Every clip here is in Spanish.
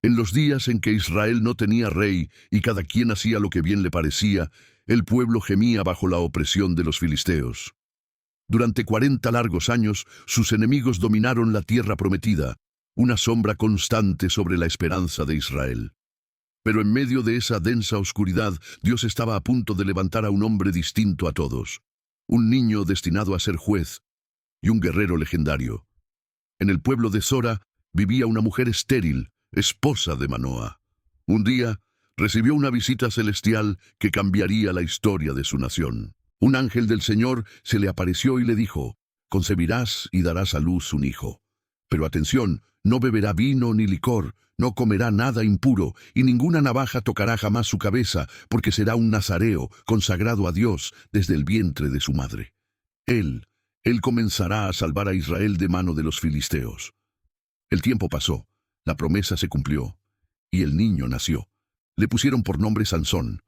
En los días en que Israel no tenía rey y cada quien hacía lo que bien le parecía, el pueblo gemía bajo la opresión de los filisteos. Durante 40 largos años, sus enemigos dominaron la tierra prometida, una sombra constante sobre la esperanza de Israel. Pero en medio de esa densa oscuridad, Dios estaba a punto de levantar a un hombre distinto a todos, un niño destinado a ser juez y un guerrero legendario. En el pueblo de Sora vivía una mujer estéril, esposa de Manoa. Un día recibió una visita celestial que cambiaría la historia de su nación. Un ángel del Señor se le apareció y le dijo: «Concebirás y darás a luz un hijo. Pero atención, no beberá vino ni licor, no comerá nada impuro, y ninguna navaja tocará jamás su cabeza, porque será un nazareo, consagrado a Dios desde el vientre de su madre. Él comenzará a salvar a Israel de mano de los filisteos». El tiempo pasó, la promesa se cumplió, y el niño nació. Le pusieron por nombre Sansón.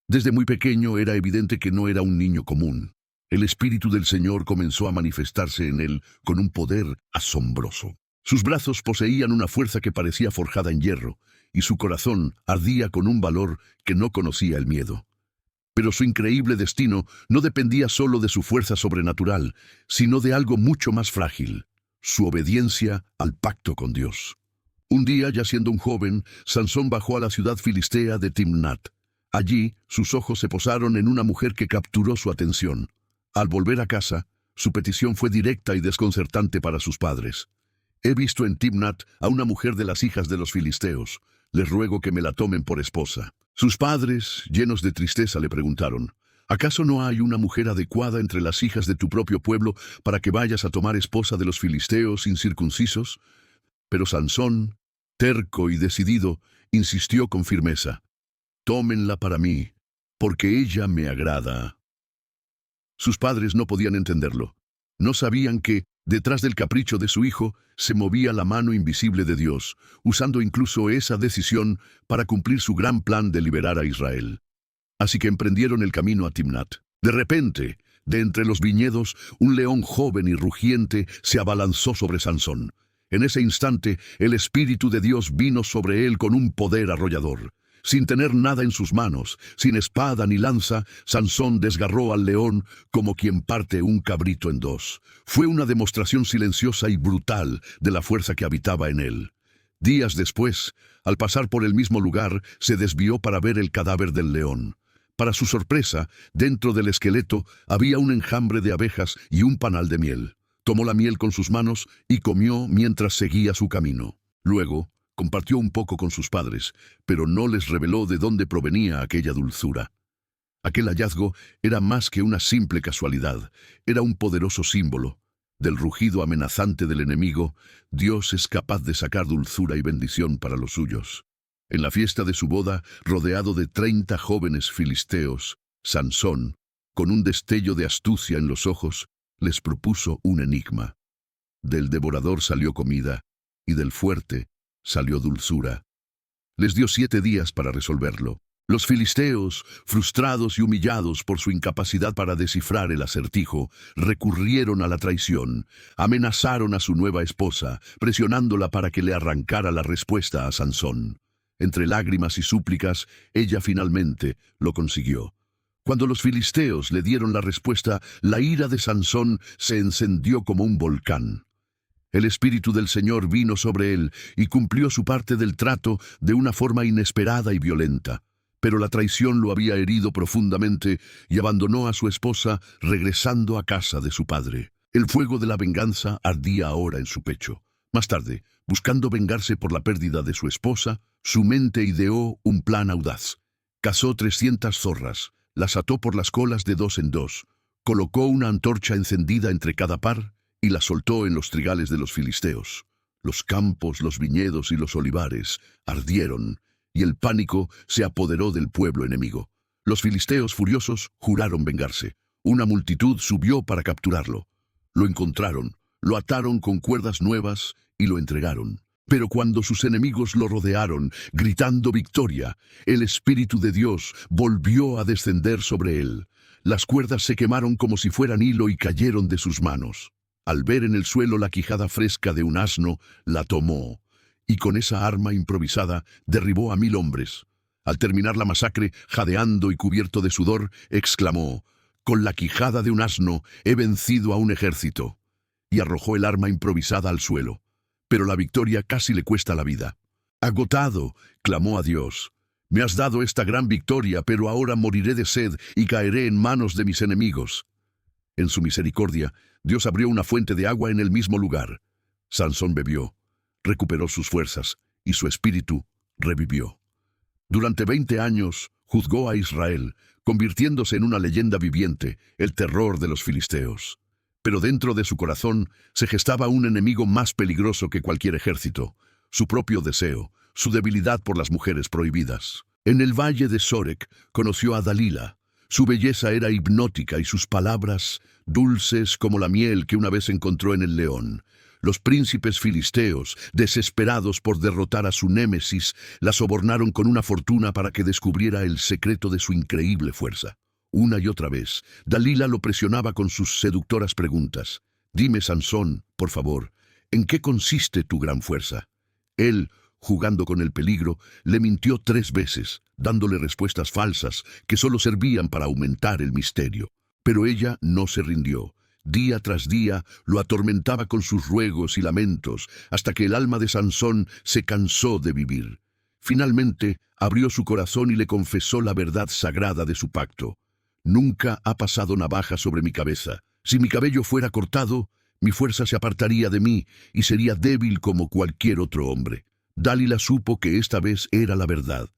Desde muy pequeño era evidente que no era un niño común. El Espíritu del Señor comenzó a manifestarse en él con un poder asombroso. Sus brazos poseían una fuerza que parecía forjada en hierro, y su corazón ardía con un valor que no conocía el miedo. Pero su increíble destino no dependía solo de su fuerza sobrenatural, sino de algo mucho más frágil: su obediencia al pacto con Dios. Un día, ya siendo un joven, Sansón bajó a la ciudad filistea de Timnat. Allí, sus ojos se posaron en una mujer que capturó su atención. Al volver a casa, su petición fue directa y desconcertante para sus padres. «He visto en Timnat a una mujer de las hijas de los filisteos. Les ruego que me la tomen por esposa». Sus padres, llenos de tristeza, le preguntaron: «¿Acaso no hay una mujer adecuada entre las hijas de tu propio pueblo para que vayas a tomar esposa de los filisteos incircuncisos?» Pero Sansón, terco y decidido, insistió con firmeza: «Tómenla para mí, porque ella me agrada». Sus padres no podían entenderlo. No sabían que, detrás del capricho de su hijo, se movía la mano invisible de Dios, usando incluso esa decisión para cumplir su gran plan de liberar a Israel. Así que emprendieron el camino a Timnat. De repente, de entre los viñedos, un león joven y rugiente se abalanzó sobre Sansón. En ese instante, el Espíritu de Dios vino sobre él con un poder arrollador. Sin tener nada en sus manos, sin espada ni lanza, Sansón desgarró al león como quien parte un cabrito en dos. Fue una demostración silenciosa y brutal de la fuerza que habitaba en él. Días después, al pasar por el mismo lugar, se desvió para ver el cadáver del león. Para su sorpresa, dentro del esqueleto había un enjambre de abejas y un panal de miel. Tomó la miel con sus manos y comió mientras seguía su camino. Luego, compartió un poco con sus padres, pero no les reveló de dónde provenía aquella dulzura. Aquel hallazgo era más que una simple casualidad, era un poderoso símbolo. Del rugido amenazante del enemigo, Dios es capaz de sacar dulzura y bendición para los suyos. En la fiesta de su boda, rodeado de 30 jóvenes filisteos, Sansón, con un destello de astucia en los ojos, les propuso un enigma. Del devorador salió comida, y del fuerte salió dulzura. Les dio 7 días para resolverlo. Los filisteos, frustrados y humillados por su incapacidad para descifrar el acertijo, recurrieron a la traición, amenazaron a su nueva esposa, presionándola para que le arrancara la respuesta a Sansón. Entre lágrimas y súplicas, ella finalmente lo consiguió. Cuando los filisteos le dieron la respuesta, la ira de Sansón se encendió como un volcán. El Espíritu del Señor vino sobre él y cumplió su parte del trato de una forma inesperada y violenta. Pero la traición lo había herido profundamente y abandonó a su esposa, regresando a casa de su padre. El fuego de la venganza ardía ahora en su pecho. Más tarde, buscando vengarse por la pérdida de su esposa, su mente ideó un plan audaz. Cazó 300 zorras, las ató por las colas de 2 en 2, colocó una antorcha encendida entre cada par y la soltó en los trigales de los filisteos. Los campos, los viñedos y los olivares ardieron, y el pánico se apoderó del pueblo enemigo. Los filisteos furiosos juraron vengarse. Una multitud subió para capturarlo. Lo encontraron, lo ataron con cuerdas nuevas y lo entregaron. Pero cuando sus enemigos lo rodearon, gritando victoria, el Espíritu de Dios volvió a descender sobre él. Las cuerdas se quemaron como si fueran hilo y cayeron de sus manos. Al ver en el suelo la quijada fresca de un asno, la tomó y con esa arma improvisada derribó a 1000 hombres. Al terminar la masacre, jadeando y cubierto de sudor, exclamó: «Con la quijada de un asno he vencido a un ejército», y arrojó el arma improvisada al suelo. Pero la victoria casi le cuesta la vida. Agotado, clamó a Dios: «Me has dado esta gran victoria, pero ahora moriré de sed y caeré en manos de mis enemigos». En su misericordia, Dios abrió una fuente de agua en el mismo lugar. Sansón bebió, recuperó sus fuerzas y su espíritu revivió. Durante 20 años juzgó a Israel, convirtiéndose en una leyenda viviente, el terror de los filisteos. Pero dentro de su corazón se gestaba un enemigo más peligroso que cualquier ejército: su propio deseo, su debilidad por las mujeres prohibidas. En el valle de Sorek conoció a Dalila. Su belleza era hipnótica y sus palabras dulces como la miel que una vez encontró en el león. Los príncipes filisteos, desesperados por derrotar a su némesis, la sobornaron con una fortuna para que descubriera el secreto de su increíble fuerza. Una y otra vez, Dalila lo presionaba con sus seductoras preguntas. «Dime, Sansón, por favor, ¿en qué consiste tu gran fuerza?». Él, jugando con el peligro, le mintió 3 veces, dándole respuestas falsas que solo servían para aumentar el misterio. Pero ella no se rindió. Día tras día lo atormentaba con sus ruegos y lamentos, hasta que el alma de Sansón se cansó de vivir. Finalmente, abrió su corazón y le confesó la verdad sagrada de su pacto. «Nunca ha pasado navaja sobre mi cabeza. Si mi cabello fuera cortado, mi fuerza se apartaría de mí y sería débil como cualquier otro hombre». Dalila supo que esta vez era la verdad.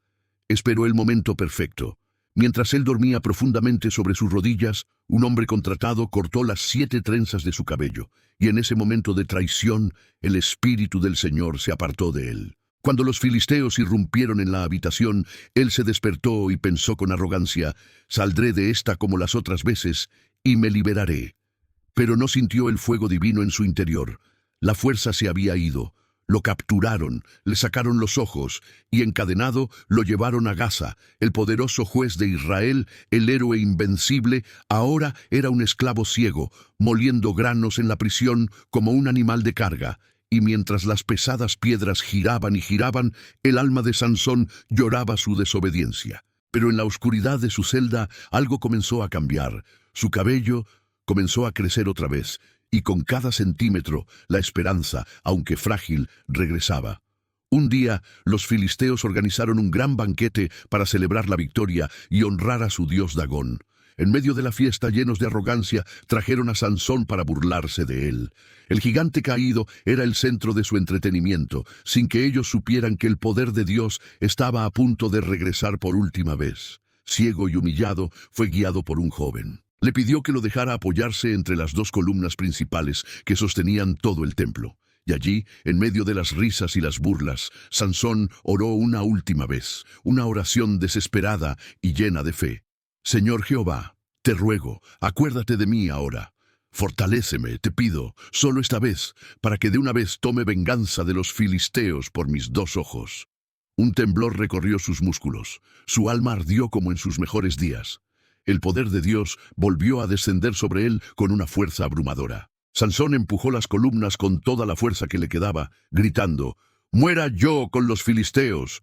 Esperó el momento perfecto. Mientras él dormía profundamente sobre sus rodillas, un hombre contratado cortó las 7 trenzas de su cabello, y en ese momento de traición, el espíritu del Señor se apartó de él. Cuando los filisteos irrumpieron en la habitación, él se despertó y pensó con arrogancia: «Saldré de esta como las otras veces y me liberaré». Pero no sintió el fuego divino en su interior. La fuerza se había ido. Lo capturaron, le sacaron los ojos y, encadenado, lo llevaron a Gaza. El poderoso juez de Israel, el héroe invencible, ahora era un esclavo ciego, moliendo granos en la prisión como un animal de carga. Y mientras las pesadas piedras giraban y giraban, el alma de Sansón lloraba su desobediencia. Pero en la oscuridad de su celda algo comenzó a cambiar. Su cabello comenzó a crecer otra vez, y con cada centímetro la esperanza, aunque frágil, regresaba. Un día, los filisteos organizaron un gran banquete para celebrar la victoria y honrar a su dios Dagón. En medio de la fiesta, llenos de arrogancia, trajeron a Sansón para burlarse de él. El gigante caído era el centro de su entretenimiento, sin que ellos supieran que el poder de Dios estaba a punto de regresar por última vez. Ciego y humillado, fue guiado por un joven. Le pidió que lo dejara apoyarse entre las 2 columnas principales que sostenían todo el templo. Y allí, en medio de las risas y las burlas, Sansón oró una última vez, una oración desesperada y llena de fe. «Señor Jehová, te ruego, acuérdate de mí ahora. Fortaléceme, te pido, solo esta vez, para que de una vez tome venganza de los filisteos por mis 2 ojos». Un temblor recorrió sus músculos. Su alma ardió como en sus mejores días. El poder de Dios volvió a descender sobre él con una fuerza abrumadora. Sansón empujó las columnas con toda la fuerza que le quedaba, gritando: «¡Muera yo con los filisteos!».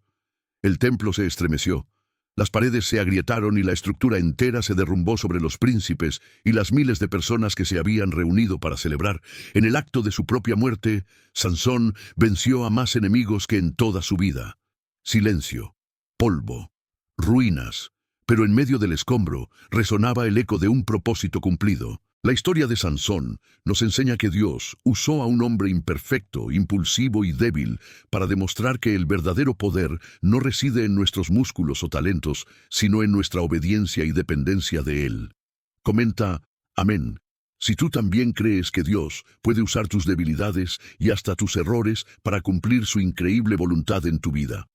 El templo se estremeció. Las paredes se agrietaron y la estructura entera se derrumbó sobre los príncipes y las miles de personas que se habían reunido para celebrar. En el acto de su propia muerte, Sansón venció a más enemigos que en toda su vida. Silencio, polvo, ruinas. Pero en medio del escombro resonaba el eco de un propósito cumplido. La historia de Sansón nos enseña que Dios usó a un hombre imperfecto, impulsivo y débil para demostrar que el verdadero poder no reside en nuestros músculos o talentos, sino en nuestra obediencia y dependencia de Él. Comenta: amén. Si tú también crees que Dios puede usar tus debilidades y hasta tus errores para cumplir su increíble voluntad en tu vida.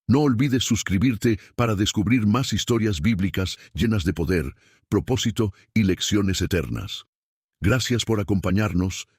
No olvides suscribirte para descubrir más historias bíblicas llenas de poder, propósito y lecciones eternas. Gracias por acompañarnos